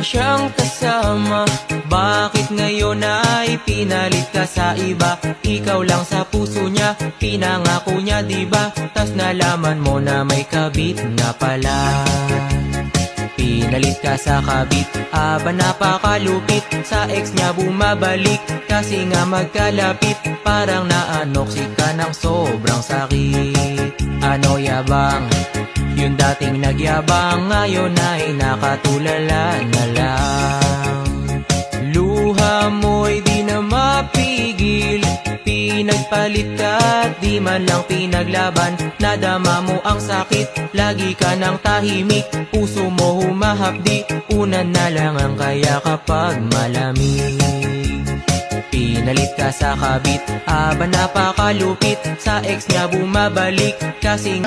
siyang kasama. Bakit ngayon ay pinalit ka sa iba? Ikaw lang sa puso niya, pinangako niya diba? Tas nalaman mo na may kabit nga pala. Pinalit ka sa kabit, aba napakalupit. Sa ex niya bumabalik, kasi nga magkalapit. Parang naanoksik ka ng sobrang sakit. Ano yabang? Yung dating nagyabang, ngayon ay nakatulala na lang. Luha mo'y di na mapigil, pinagpalit ka at di man lang pinaglaban. Nadama mo ang sakit, lagi ka nang tahimik. Puso mo humahapdi, unan na lang ang kaya kapag malamig. Pinalit ka sa kabit, aba napakalupit. Sa ex niya bumabalik, kasi